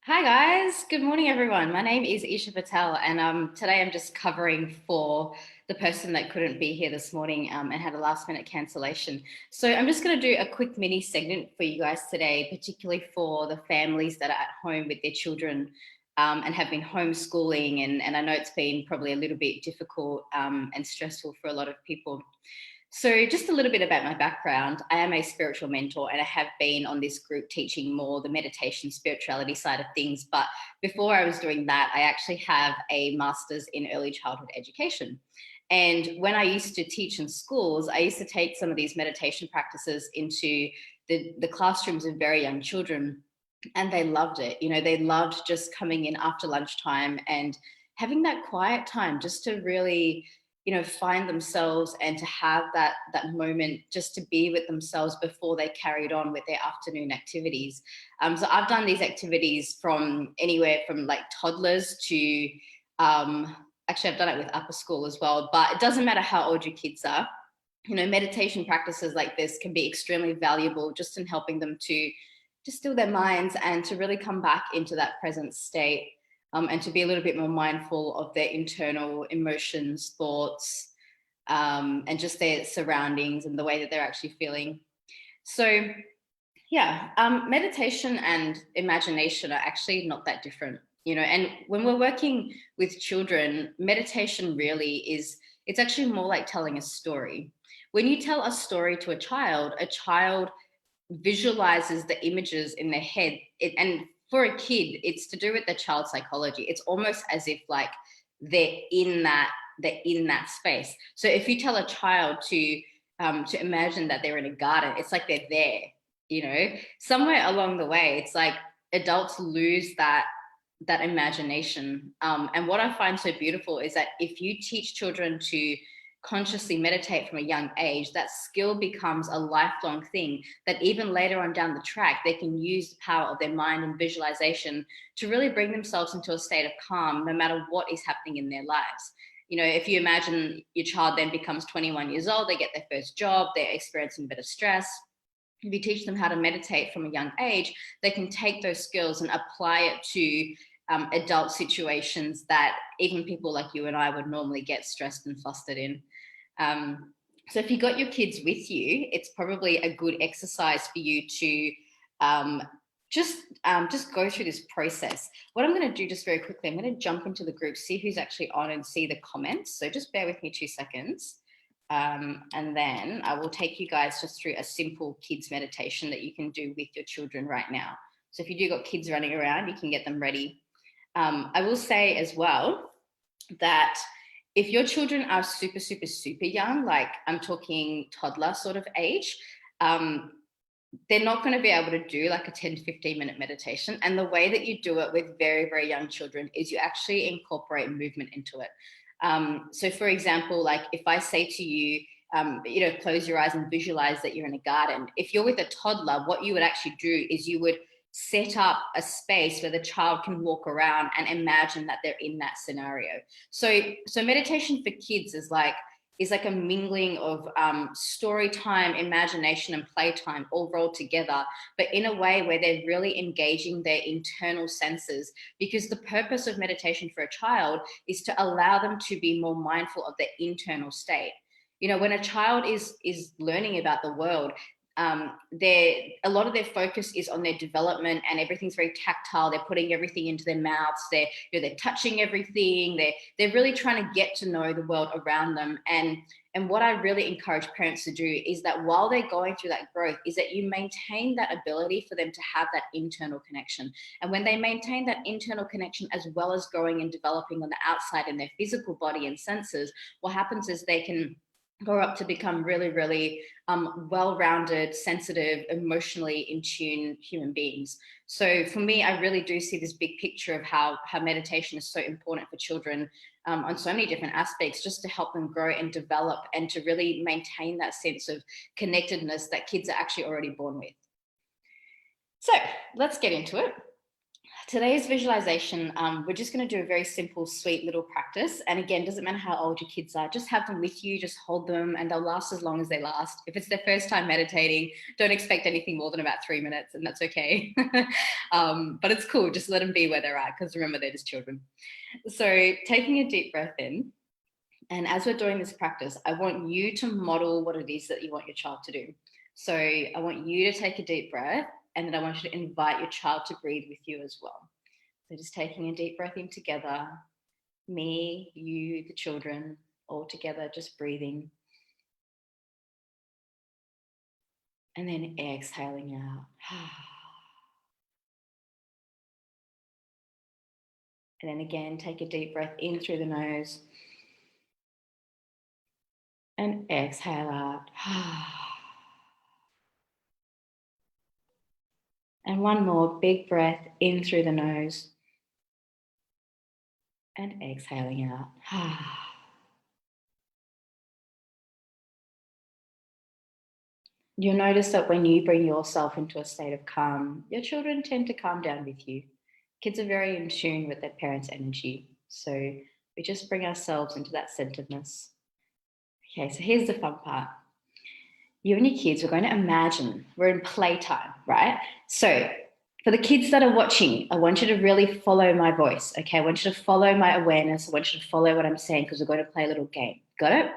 Hi guys, good morning everyone. My name is Eesha Patel and today I'm just covering for the person that couldn't be here this morning and had a last minute cancellation. So I'm just going to do a quick mini segment for you guys today, particularly for the families that are at home with their children and have been homeschooling, and I know it's been probably a little bit difficult and stressful for a lot of people. So, just a little bit about my background. I am a spiritual mentor and I have been on this group teaching more the meditation, spirituality side of things. But before I was doing that, I actually have a master's in early childhood education. And when I used to teach in schools, I used to take some of these meditation practices into the classrooms of very young children. And they loved it. They loved just coming in after lunchtime and having that quiet time just to really find themselves and to have that moment just to be with themselves before they carried on with their afternoon activities. So I've done these activities from anywhere from like toddlers to actually I've done it with upper school as well, but it doesn't matter how old your kids are. Meditation practices like this can be extremely valuable just in helping them to still their minds and to really come back into that present state, and to be a little bit more mindful of their internal emotions, thoughts, and just their surroundings and the way that they're actually feeling. So, yeah, meditation and imagination are actually not that different, And when we're working with children, meditation really is, it's actually more like telling a story. When you tell a story to a child visualizes the images in their head. And for a kid, it's to do with the child psychology. It's almost as if like they're in that space. So if you tell a child to imagine that they're in a garden, it's like they're there. Somewhere along the way, it's like adults lose that imagination. And what I find so beautiful is that if you teach children to consciously meditate from a young age, that skill becomes a lifelong thing that even later on down the track, they can use the power of their mind and visualization to really bring themselves into a state of calm, no matter what is happening in their lives. If you imagine your child then becomes 21 years old, they get their first job, they're experiencing a bit of stress. If you teach them how to meditate from a young age, they can take those skills and apply it to adult situations that even people like you and I would normally get stressed and flustered in. So if you got your kids with you, it's probably a good exercise for you to um, just go through this process. What I'm going to do just very quickly, I'm going to jump into the group, see who's actually on and see the comments. So just bear with me 2 seconds. And then I will take you guys just through a simple kids meditation that you can do with your children right now. So if you do got kids running around, you can get them ready. I will say as well that if your children are super, super, super young, like I'm talking toddler sort of age, they're not going to be able to do like a 10 to 15-minute meditation. And the way that you do it with very, very young children is you actually incorporate movement into it. So, for example, like if I say to you, close your eyes and visualize that you're in a garden. If you're with a toddler, what you would actually do is you would set up a space where the child can walk around and imagine that they're in that scenario. So meditation for kids is like a mingling of story time, imagination, and playtime all rolled together, but in a way where they're really engaging their internal senses. Because the purpose of meditation for a child is to allow them to be more mindful of their internal state. When a child is learning about the world, a lot of their focus is on their development, and everything's very tactile. They're putting everything into their mouths. They're touching everything. They're really trying to get to know the world around them. And what I really encourage parents to do is that while they're going through that growth, is that you maintain that ability for them to have that internal connection. And when they maintain that internal connection as well as growing and developing on the outside in their physical body and senses, what happens is they can grow up to become really, really well-rounded, sensitive, emotionally in tune human beings. So for me, I really do see this big picture of how meditation is so important for children on so many different aspects, just to help them grow and develop and to really maintain that sense of connectedness that kids are actually already born with. So let's get into it. Today's visualization, we're just going to do a very simple, sweet little practice. And again, doesn't matter how old your kids are, just have them with you, just hold them, and they'll last as long as they last. If it's their first time meditating, don't expect anything more than about 3 minutes, and that's okay. But it's cool, just let them be where they're at, because remember, they're just children. So taking a deep breath in, and as we're doing this practice, I want you to model what it is that you want your child to do. So I want you to take a deep breath, and then I want you to invite your child to breathe with you as well. So just taking a deep breath in together, me, you, the children, all together, just breathing. And then exhaling out. And then again, take a deep breath in through the nose. And exhale out. And one more big breath in through the nose. And exhaling out. You'll notice that when you bring yourself into a state of calm, your children tend to calm down with you. Kids are very in tune with their parents' energy. So we just bring ourselves into that centeredness. Okay, so here's the fun part. You and your kids, we're going to imagine we're in playtime, right? So for the kids that are watching, I want you to really follow my voice, okay? I want you to follow my awareness. I want you to follow what I'm saying, because we're going to play a little game. Got it?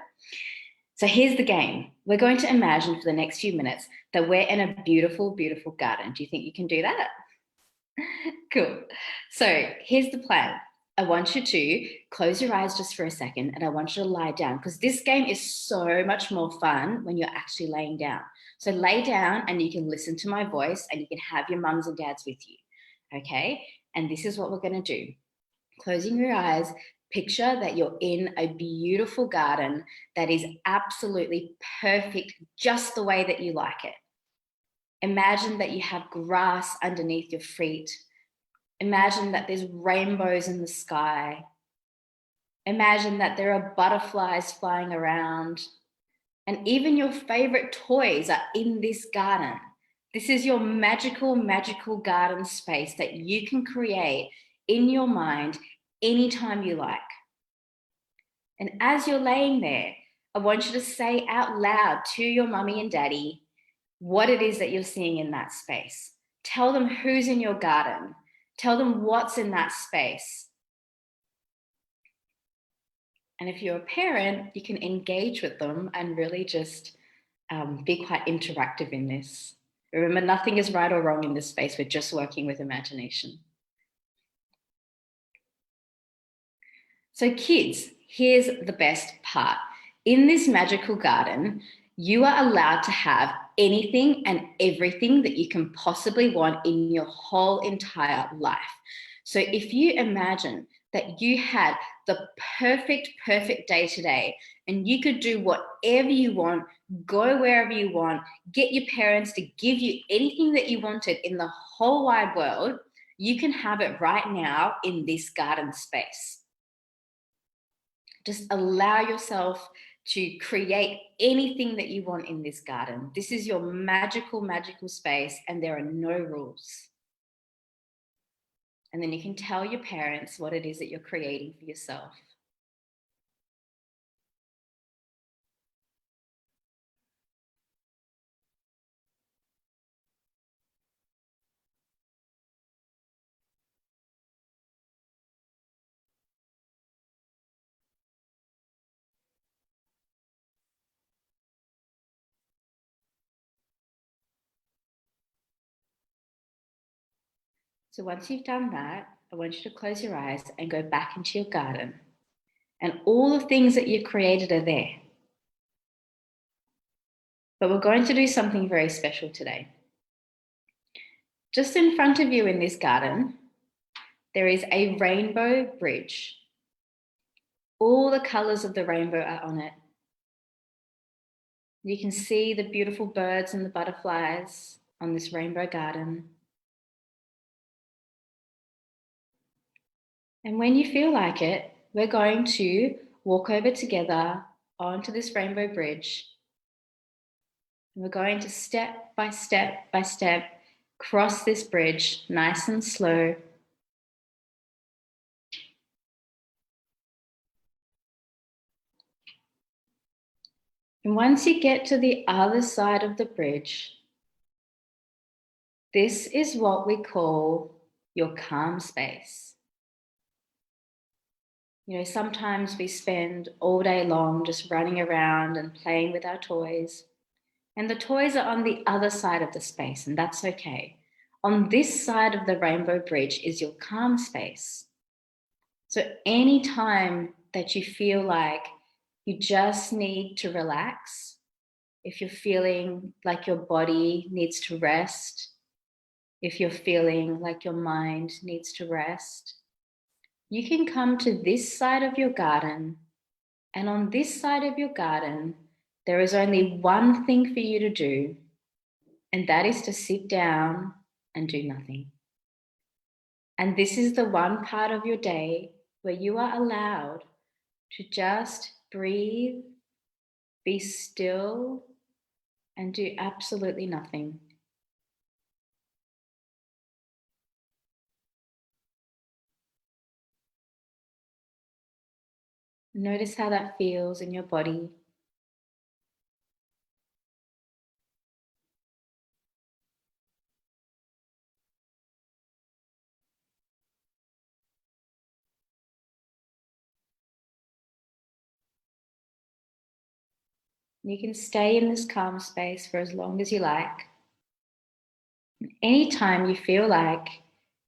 So here's the game. We're going to imagine for the next few minutes that we're in a beautiful, beautiful garden. Do you think you can do that? Cool. So here's the plan. I want you to close your eyes just for a second, and I want you to lie down, because this game is so much more fun when you're actually laying down. So lay down and you can listen to my voice, and you can have your mums and dads with you. Okay? And this is what we're going to do. Closing your eyes, picture that you're in a beautiful garden that is absolutely perfect, just the way that you like it. Imagine that you have grass underneath your feet. Imagine that there's rainbows in the sky. Imagine that there are butterflies flying around. And even your favorite toys are in this garden. This is your magical, magical garden space that you can create in your mind anytime you like. And as you're laying there, I want you to say out loud to your mummy and daddy what it is that you're seeing in that space. Tell them who's in your garden. Tell them what's in that space. And if you're a parent, you can engage with them and really just be quite interactive in this. Remember, nothing is right or wrong in this space. We're just working with imagination. So kids, here's the best part. In this magical garden, you are allowed to have anything and everything that you can possibly want in your whole entire life. So if you imagine that you had the perfect, perfect day today, and you could do whatever you want, go wherever you want, get your parents to give you anything that you wanted in the whole wide world, you can have it right now in this garden space. Just allow yourself to create anything that you want in this garden. This is your magical, magical space, and there are no rules. And then you can tell your parents what it is that you're creating for yourself. So once you've done that, I want you to close your eyes and go back into your garden. And all the things that you've created are there. But we're going to do something very special today. Just in front of you in this garden, there is a rainbow bridge. All the colors of the rainbow are on it. You can see the beautiful birds and the butterflies on this rainbow garden. And when you feel like it, we're going to walk over together onto this rainbow bridge. And we're going to step by step by step cross this bridge nice and slow. And once you get to the other side of the bridge, this is what we call your calm space. You know, sometimes we spend all day long just running around and playing with our toys. And the toys are on the other side of the space, and that's okay. On this side of the rainbow bridge is your calm space. So anytime that you feel like you just need to relax, if you're feeling like your body needs to rest, if you're feeling like your mind needs to rest, you can come to this side of your garden. And on this side of your garden, there is only one thing for you to do, and that is to sit down and do nothing. And this is the one part of your day where you are allowed to just breathe, be still, and do absolutely nothing. Notice how that feels in your body. You can stay in this calm space for as long as you like. Anytime you feel like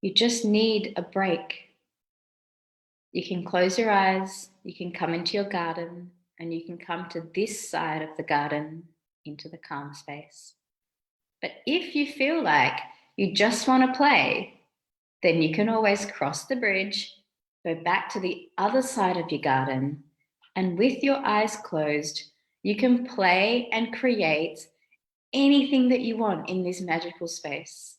you just need a break, you can close your eyes, you can come into your garden, and you can come to this side of the garden into the calm space. But if you feel like you just want to play, then you can always cross the bridge, go back to the other side of your garden, and with your eyes closed, you can play and create anything that you want in this magical space.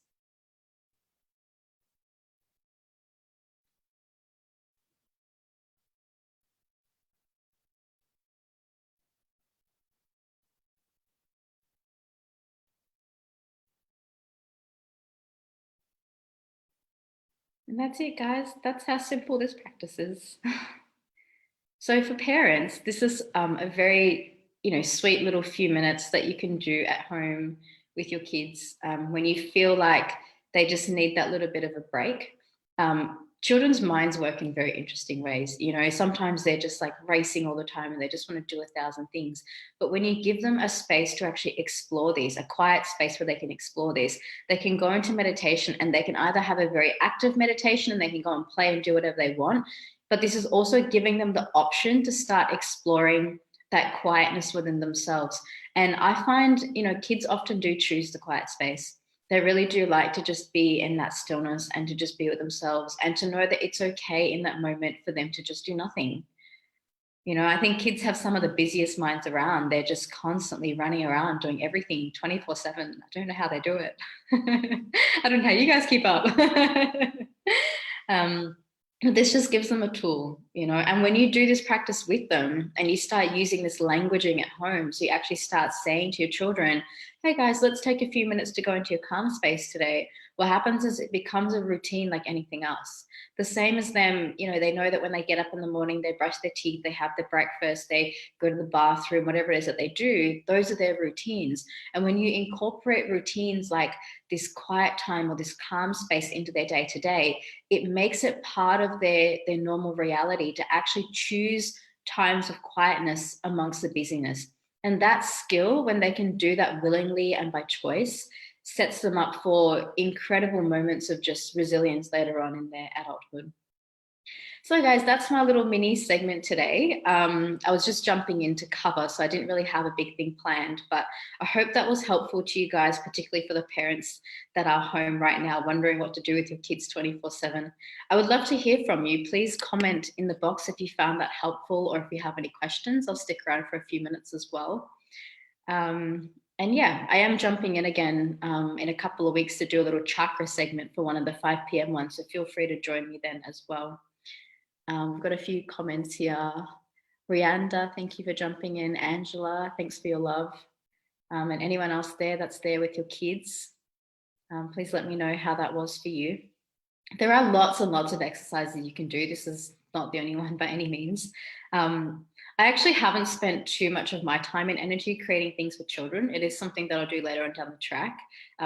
And that's it, guys. That's how simple this practice is. So for parents, this is a very, sweet little few minutes that you can do at home with your kids when you feel like they just need that little bit of a break. Children's minds work in very interesting ways. You know, sometimes they're just like racing all the time and they just want to do 1,000 things. But when you give them a space to actually explore these, a quiet space where they can explore these, they can go into meditation and they can either have a very active meditation and they can go and play and do whatever they want, but this is also giving them the option to start exploring that quietness within themselves. And I find, kids often do choose the quiet space. They really do like to just be in that stillness and to just be with themselves and to know that it's okay in that moment for them to just do nothing. You know, I think kids have some of the busiest minds around. They're just constantly running around doing everything 24/7. I don't know how they do it. I don't know how you guys keep up. um, this just gives them a tool, and when you do this practice with them and you start using this languaging at home, so you actually start saying to your children, hey guys, let's take a few minutes to go into your calm space today. What happens is it becomes a routine like anything else. The same as them, they know that when they get up in the morning, they brush their teeth, they have their breakfast, they go to the bathroom, whatever it is that they do, those are their routines. And when you incorporate routines like this quiet time or this calm space into their day to day, it makes it part of their normal reality to actually choose times of quietness amongst the busyness. And that skill, when they can do that willingly and by choice, sets them up for incredible moments of just resilience later on in their adulthood. So, guys, that's my little mini segment today. I was just jumping in to cover, so I didn't really have a big thing planned, but I hope that was helpful to you guys, particularly for the parents that are home right now wondering what to do with your kids 24/7. I would love to hear from you. Please comment in the box if you found that helpful or if you have any questions. I'll stick around for a few minutes as well. And yeah, I am jumping in again in a couple of weeks to do a little chakra segment for one of the 5 p.m. ones, so feel free to join me then as well. We've got a few comments here. Rianda, thank you for jumping in. Angela, thanks for your love. And anyone else there that's there with your kids, please let me know how that was for you. There are lots and lots of exercises you can do. This is not the only one by any means. I actually haven't spent too much of my time and energy creating things for children. It is something that I'll do later on down the track.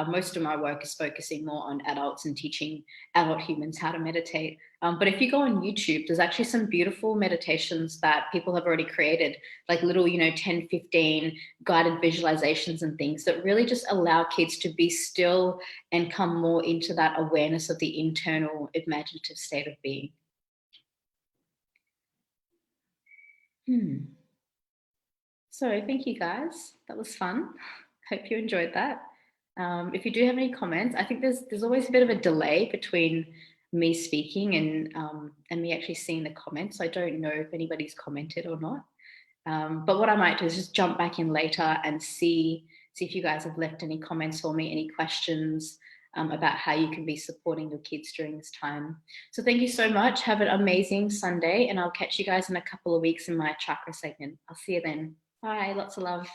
Most of my work is focusing more on adults and teaching adult humans how to meditate. But if you go on YouTube, there's actually some beautiful meditations that people have already created, like little, 10, 15 guided visualizations and things that really just allow kids to be still and come more into that awareness of the internal imaginative state of being. So thank you guys. That was fun. Hope you enjoyed that. If you do have any comments, I think there's always a bit of a delay between me speaking and me actually seeing the comments. I don't know if anybody's commented or not. But what I might do is just jump back in later and see if you guys have left any comments for me, any questions about how you can be supporting your kids during this time. So thank you so much. Have an amazing Sunday, and I'll catch you guys in a couple of weeks in my chakra segment. I'll see you then. Bye. Lots of love.